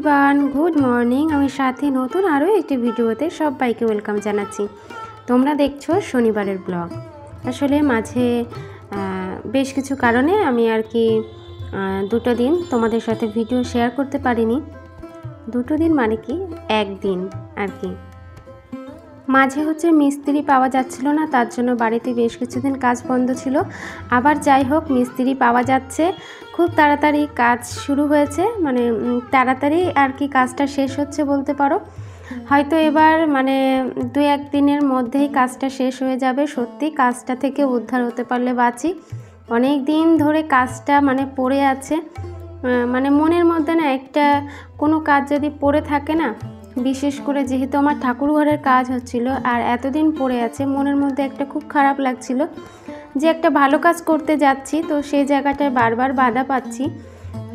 Everyone good morning आमी साथी नतून आरो एकटी भिडियोते सबाइके वेलकाम जानाच्छि। तोमरा देखछो शनिबारेर ब्लग। आसले माझे बेश किछु कारणे आमी आर कि दुटो दिन तोमादेर साथे भिडियो शेयर करते पारिनी। दुटो दिन माने कि एक दिन आर कि माझे होच्छे मिस्त्री पावा जाच्छिलो ना, तार जोन्नो बाड़ीते बेश किछुदिन काज बंद छिलो। आबार जाई होक मिस्त्री पावा जाच्छे, खूब ताड़ाताड़ी काज शुरू हयेछे, माने ताड़ाताड़ी आर कि काजटा शेष होच्छे बोलते पारो। हयतो एबार माने दु एक दिनेर मध्येई काजटा शेष हये जाबे। सत्यि काजटा थेके उद्धार होते पारले बाँचि। अनेक दिन धरे काजटा माने पड़े आछे, माने मनेर मধ্যে ना एकटा कोनो काज जदि पड़े थाके ना, विशेष करे जेहेतु आमार ठाकुर घरेर काज हच्छिलो आर एतदिन पड़े आछे, मनेर मধ্যে एकटा खूब खाराप लागछिलो जे एकटा भालो काज करते जाচ্ছি तो सेई जायगाटाय बारबार बाधा पाচ্ছি,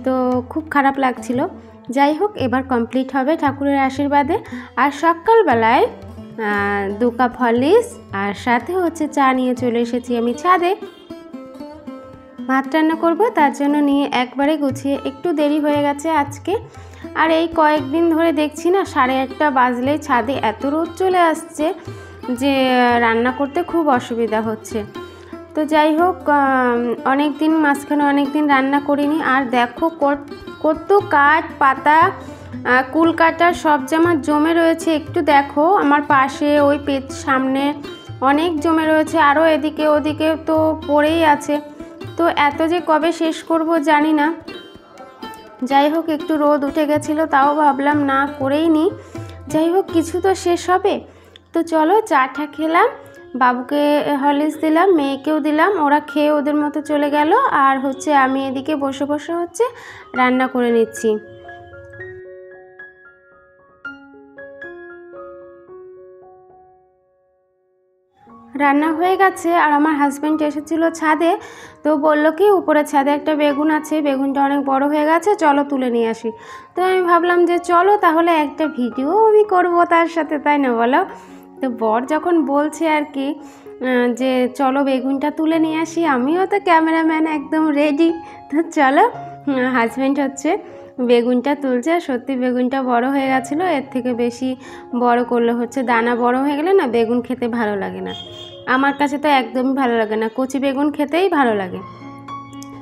तो खूब खाराप लागछिलो। যাই হোক এবার কমপ্লিট হবে ঠাকুরের আশীর্বাদে। আর সকালবেলায় 2 কাপ হরলিক্স আর সাথে হচ্ছে চা নিয়ে চলে এসেছি আমি ছাদে। ভাত রান্না করব, তার জন্য নিয়ে একবারে গুছিয়ে একটু দেরি হয়ে গেছে আজকে। আর এই কয়েকদিন ধরে দেখছি না 1:30 বাজলেই ছাদে এত রোদ চলে আসছে যে রান্না করতে খুব অসুবিধা হচ্ছে। তো যাই হোক অনেক দিন মাঝখানে অনেক দিন রান্না করিনি। আর দেখো কত কাঠ পাতা কুল কাটা সব জামা জমে রয়েছে। একটু দেখো আমার পাশে ওই পেট সামনে অনেক জমে রয়েছে, আরও এদিকে ওদিকে তো পড়েই আছে। তো এত যে কবে শেষ করব জানি না। যাই হোক একটু রোদ উঠে গেছিলো, তাও ভাবলাম না করেই নি, যাই হোক কিছু তো শেষ হবে। তো চলো চাটা খেলাম, বাবুকে হরলিক্স দিলাম, মেয়েকেও দিলাম, ওরা খেয়ে ওদের মতো চলে গেল। আর হচ্ছে আমি এদিকে বসে বসে হচ্ছে রান্না করে নিচ্ছি। রান্না হয়ে গেছে আর আমার হাজব্যান্ড এসেছিলো ছাদে, তো বললো কি উপরে ছাদে একটা বেগুন আছে, বেগুনটা অনেক বড় হয়ে গেছে, চলো তুলে নিয়ে আসি। তো আমি ভাবলাম যে চলো তাহলে একটা ভিডিও আমি করবো তার সাথে, তাই না বলো। তো বর যখন বলছে আর কি যে চলো বেগুনটা তুলে নিয়ে আসি, আমিও তো ক্যামেরাম্যান একদম রেডি। তো চলো হাজব্যান্ড হচ্ছে বেগুনটা তুলছে। সত্যি বেগুনটা বড় হয়ে গেছিলো, এর থেকে বেশি বড় করলে হচ্ছে দানা বড় হয়ে গেলে না বেগুন খেতে ভালো লাগে না। আমার কাছে তো একদমই ভালো লাগে না, কচি বেগুন খেতেই ভালো লাগে।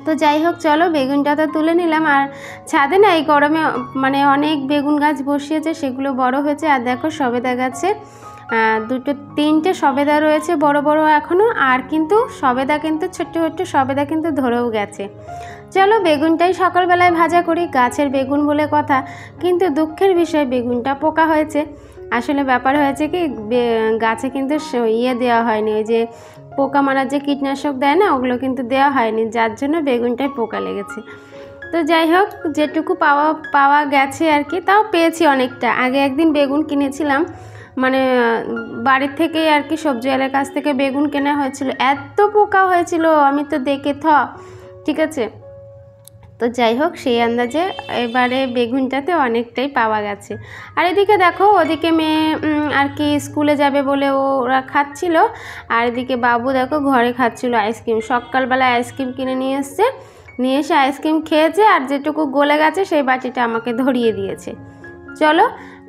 তো যাই হোক চলো বেগুনটা তো তুলে নিলাম। আর ছাদে না এই গরমে মানে অনেক বেগুন গাছ বসিয়েছে, সেগুলো বড় হয়েছে। আর দেখো সবেদা গাছে 2-3টে সবেদা রয়েছে বড় বড় এখনও, আর কিন্তু সবেদা কিন্তু ছোট্ট ছোট্ট সবেদা কিন্তু ধরেও গেছে। চলো বেগুনটাই সকালবেলায় ভাজা করি, গাছের বেগুন বলে কথা। কিন্তু দুঃখের বিষয় বেগুনটা পোকা হয়েছে। আসলে ব্যাপার হয়েছে কি গাছে কিন্তু দেওয়া হয়নি, ওই যে পোকা মারার যে কীটনাশক দেয় না ওগুলো কিন্তু দেওয়া হয়নি, যার জন্য বেগুনটায় পোকা লেগেছে। তো যাই হোক যেটুকু পাওয়া গেছে আর কি, তাও পেয়েছি অনেকটা। আগে একদিন বেগুন কিনেছিলাম, মানে বাড়ির থেকেই আর কি সবজিওয়ালার কাছ থেকে বেগুন কেনা হয়েছিল, এত পোকা হয়েছিল আমি তো দেখে ঠিক আছে। তো যাই হোক সেই আন্দাজে এবারে বেগুনটাতে অনেকটাই পাওয়া গেছে। আর এদিকে দেখো ওদিকে মেয়ে আর কি স্কুলে যাবে বলে ওরা খাচ্ছিল, আর এদিকে বাবু দেখো ঘরে খাচ্ছিল আইসক্রিম। সকালবেলায় আইসক্রিম কিনে নিয়ে এসে আইসক্রিম খেয়েছে, আর যেটুকু গলে গেছে সেই বাটিটা আমাকে ধরিয়ে দিয়েছে। চলো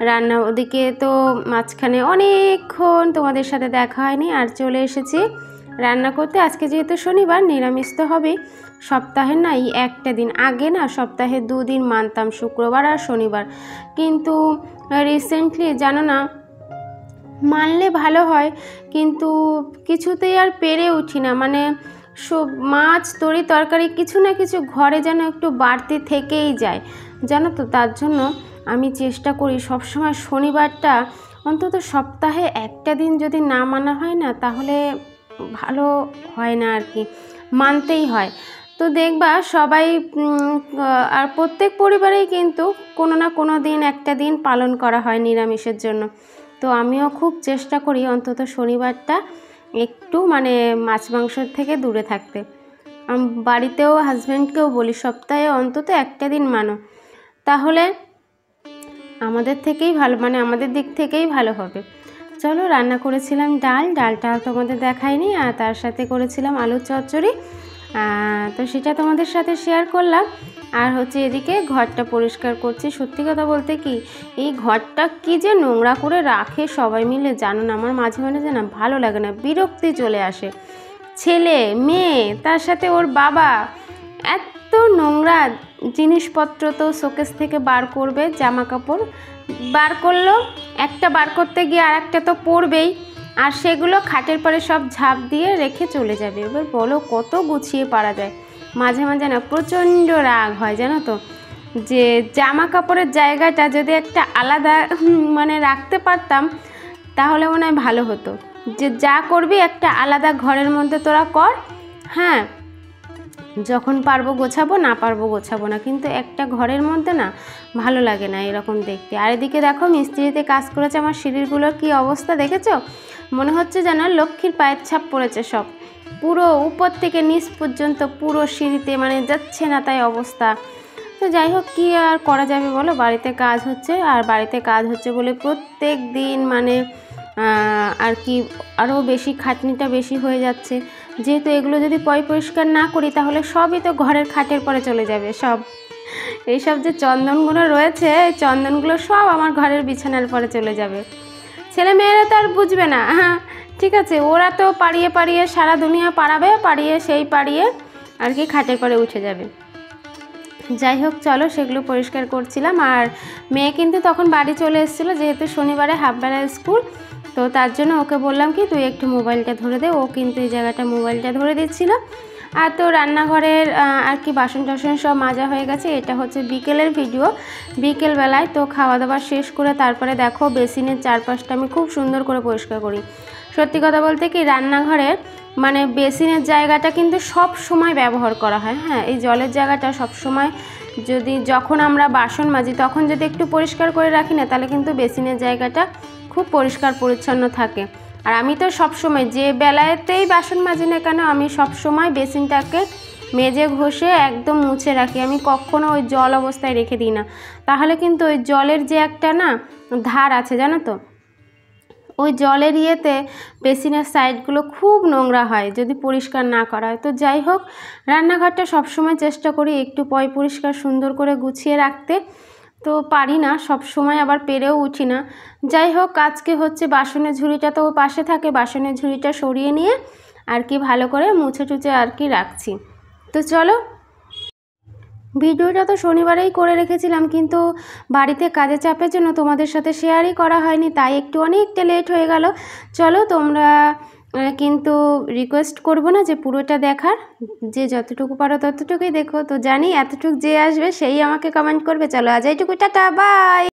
রান্না, ওদিকে তো মাঝখানে অনেকক্ষণ তোমাদের সাথে দেখা হয়নি, আর চলে এসেছি রান্না করতে। আজকে যেহেতু শনিবার নিরামিষ তো হবেই। সপ্তাহের না এই একটা দিন, আগে না সপ্তাহে 2 দিন মানতাম, শুক্রবার আর শনিবার। কিন্তু রিসেন্টলি জানো না মানলে ভালো হয়, কিন্তু কিছুতেই আর পেরে উঠি না। মানে মাছ তরকারি কিছু না কিছু ঘরে যেন একটু বাড়তি থেকেই যায় জানো তো। তার জন্য আমি চেষ্টা করি সবসময় শনিবারটা অন্তত সপ্তাহে একটা দিন যদি না মানা হয় না তাহলে ভালো হয় না আর কি, মানতেই হয়। তো দেখবা সবাই আর প্রত্যেক পরিবারেই কিন্তু কোনো না কোনো দিন একটা দিন পালন করা হয় নিরামিষের জন্য। তো আমিও খুব চেষ্টা করি অন্তত শনিবারটা একটু মানে মাছ মাংসের থেকে দূরে থাকতে। বাড়িতেও হাজব্যান্ডকেও বলি সপ্তাহে অন্তত একটা দিন মানো, তাহলে আমাদের থেকেই ভালো, মানে আমাদের দিক থেকেই ভালো হবে। চলো রান্না করেছিলাম ডালটা তোমাদের দেখাইনি, আর তার সাথে করেছিলাম আলুর চচ্চড়ি, তো সেটা তোমাদের সাথে শেয়ার করলাম। আর হচ্ছে এদিকে ঘরটা পরিষ্কার করছি। সত্যি কথা বলতে কি, এই ঘরটা কি যে নোংরা করে রাখে সবাই মিলে, জানো না, আমার মাঝে মাঝে না ভালো লাগে না, বিরক্তি চলে আসে। ছেলে মেয়ে তার সাথে ওর বাবা, এত নোংরা জিনিসপত্র। তো শোকেস থেকে বার করবে, জামা কাপড় বার করলো, একটা বার করতে গিয়ে আর একটা তো পরবেই, আর সেগুলো খাটের পরে সব ঝাঁপ দিয়ে রেখে চলে যাবে। এবার বলো কত গুছিয়ে পারা যায়। মাঝে মাঝে না প্রচণ্ড রাগ হয় জানো তো, যে জামা কাপড়ের জায়গাটা যদি একটা আলাদা মানে রাখতে পারতাম তাহলে মনে হয় ভালো হতো। যে যা করবি একটা আলাদা ঘরের মধ্যে তোরা কর, হ্যাঁ, যখন পারবো গোছাবো, না পারবো গোছাবো না, কিন্তু একটা ঘরের মধ্যে না ভালো লাগে না এরকম দেখতে। আর এদিকে দেখো মিস্ত্রিতে কাজ করেছে, আমার সিঁড়িগুলোর কি অবস্থা দেখেছো? মনে হচ্ছে যেন লক্ষ্মীর পায়ের ছাপ পড়েছে সব, পুরো উপর থেকে নিচ পর্যন্ত পুরো সিঁড়িতে মানে যাচ্ছে না তাই অবস্থা। তো যাই হোক, কী আর করা যাবে বলো, বাড়িতে কাজ হচ্ছে, আর বাড়িতে কাজ হচ্ছে বলে প্রত্যেক দিন মানে আর কি আরও বেশি খাটনিটা বেশি হয়ে যাচ্ছে। যেহেতু এগুলো যদি পরিষ্কার না করি তাহলে সবই তো ঘরের খাটের পরে চলে যাবে সব। এইসব যে চন্দনগুলো রয়েছে, এই চন্দনগুলো সব আমার ঘরের বিছানার পরে চলে যাবে। ছেলে মেয়েরা তো আর বুঝবে না, হ্যাঁ ঠিক আছে, ওরা তো পাড়িয়ে পাড়িয়ে সারা দুনিয়া পাড়াবে, পাড়িয়ে আর কি খাটের পরে উঠে যাবে। যাই হোক চলো, সেগুলো পরিষ্কার করছিলাম। আর মেয়ে কিন্তু তখন বাড়ি চলে এসেছিলো, যেহেতু শনিবারে হাফবেলা স্কুল, তো তার জন্য ওকে বললাম কি তুই একটু মোবাইলটা ধরে দে। ও কিন্তু এই জায়গাটা মোবাইলটা ধরে দিচ্ছিলো। আর তো রান্নাঘরের আর কি বাসন টাসন সব মাজা হয়ে গেছে। এটা হচ্ছে বিকেলের ভিডিও, বিকেলবেলায়। তো খাওয়া দাওয়া শেষ করে তারপরে দেখো বেসিনের চারপাশটা আমি খুব সুন্দর করে পরিষ্কার করি। সত্যি কথা বলতে কি, রান্নাঘরের মানে বেসিনের জায়গাটা কিন্তু সব সময় ব্যবহার করা হয়, হ্যাঁ, এই জলের জায়গাটা সব সময় যখন আমরা বাসন মাজি তখন যদি একটু পরিষ্কার করে রাখি না, তাহলে কিন্তু বেসিনের জায়গাটা খুব পরিষ্কার পরিচ্ছন্ন থাকে। আর আমি তো সব সময় যে বেলাতেই বাসন মাজি না কেন, আমি সব সময় বেসিনটাকে মেজে ঘষে একদম মুছে রাখি। আমি কখনো ওই জল অবস্থায় রেখে দিই না, তাহলে কিন্তু ওই জলের যে একটা না ধার আছে জানো তো, ওই জলের ইয়েতে বেসিনের সাইডগুলো খুব নোংরা হয় যদি পরিষ্কার না করা হয়। তো যাই হোক, রান্নাঘরটা সবসময় চেষ্টা করি একটু পরিষ্কার সুন্দর করে গুছিয়ে রাখতে, তো পারি না সব সময়, আবার পেরেও উঠি না। যাই হোক, আজকে হচ্ছে বাসনের ঝুড়িটা তো পাশে থাকে, বাসনের ঝুড়িটা সরিয়ে নিয়ে আর কি ভালো করে মুছে টুছে আর কি রাখছি। তো চলো, ভিডিওটা তো শনিবারেই করে রেখেছিলাম, কিন্তু বাড়িতে কাজের চাপের জন্য তোমাদের সাথে শেয়ারই করা হয়নি, তাই একটু অনেকটা লেট হয়ে গেল। চলো, তোমরা কিন্তু রিকোয়েস্ট করবো না যে পুরোটা দেখার, যে যতটুকু পারো ততটুকুই দেখো। তো জানি এতটুকু যে আসবে সেই আমাকে কমেন্ট করবে। চলো আজ এইটুকু, টাটা, বাই।